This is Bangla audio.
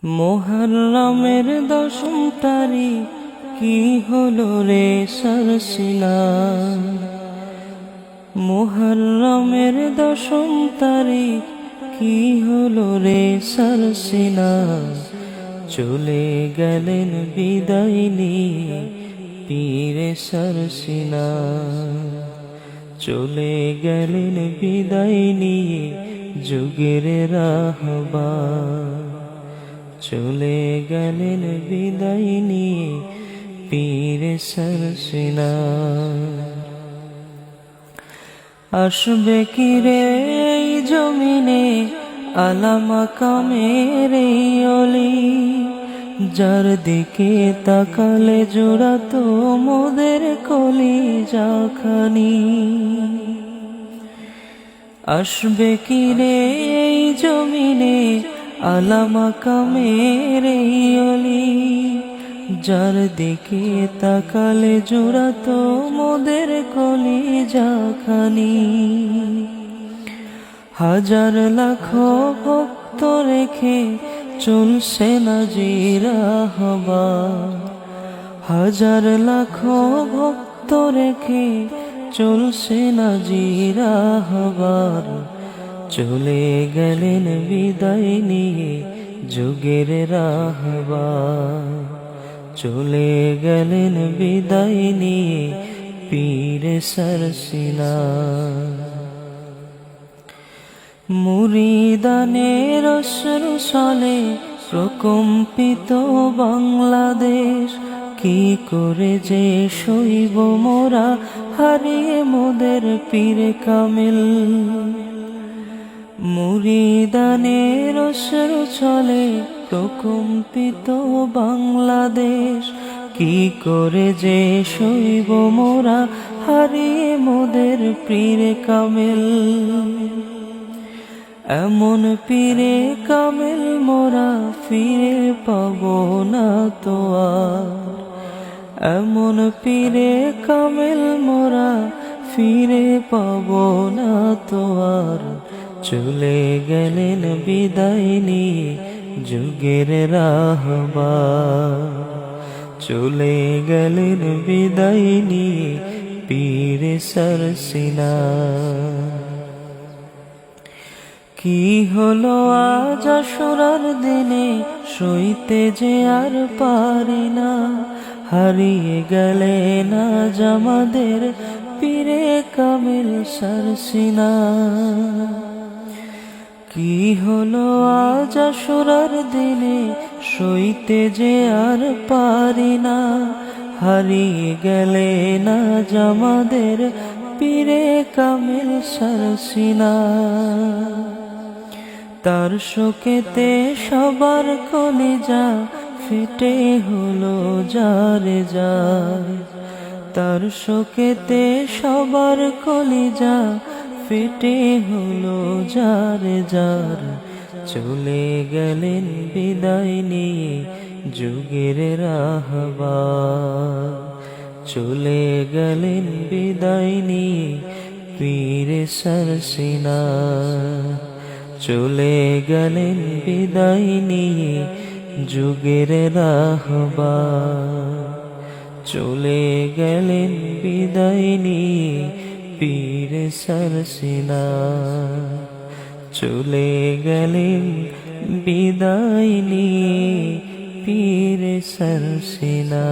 মুহররমের দশম তারিখ কি হলো রে সরসিনা। মুহররমের দশম তারিখ কি হলো রে সরসিনা। চলে গেলেন বিদায় নিয়ে পীরে সরসিনা। চলে গেলেন বিদায় নিয়ে যুগের রাহবার। চলে গেলেন বিদায় নিয়ে পীরে সরসিনা। আসবে কি রে এই জমিনে আলা মাকামের এই অলি। যার দিকে তাকালে জোড়াতো মোদের কলিজা খানি। আসবে কি রে এই জমিনে আলা মাকামের এই অলি। যার দিকে তাকালে জোড়াতো মোদের কলিজা খানি। হাজার লাখো ভক্ত রেখে চলছে না জিরাহবার। হাজার লাখো ভক্ত রেখে চলছে না জিরাহবার। চলে গেলেন বিদায় নিয়ে যুগের রাহবার। চলে গেলেন বিদায় নিয়ে পীরে সরসিনা। মুরিদানের অশ্রু সালে প্রকম্পিত বাংলাদেশ। কি করে যে সইব মোরা হারিয়ে মোদের পীরে কামিল। মুরিদানের অশ্রু ছলে প্রকম্পিত বাংলাদেশ। কি করে যে সইব মোরা হারিয়ে মোদের পীরে কামিল। এমন পীরে কামিল মোরা ফিরে পাবো না তো আর। এমন পীরে কামিল মোরা ফিরে পাবো না তো আর। চলে গেলেন বিদায় নিয়ে যুগের রাহবার। চলে গেলেন বিদায় নিয়ে পীরে সরসিনা। কি হলো আজ আশুরার দিনে সইতে যে আর পারি না। হারিয়ে গেলেন আজ আমাদের পীরে কামিল সরসিনা। কি হলো আজ আশুরার দিনে সইতে যে আর পারি না। হারিয়ে গেলেন আজ আমাদের পীরে কামিল সরসিনা। তার শোকেতে সবার কলিজা ফেটে হলো যারে যার। তার শোকেতে সবার কলিজা ফেটে হলো যারে যার। চলে গেলেন বিদায় নিয়ে যুগের রাহবার। চলে গেলেন বিদায় নিয়ে পীরে সরসিনা। চলে গেলেন বিদায় নিয়ে যুগের রাহবার। চলে গেলেন বিদায় নিয়ে পীরে সরসিনা। চলে গেলেন বিদায় নিয়ে পীরে সরসিনা।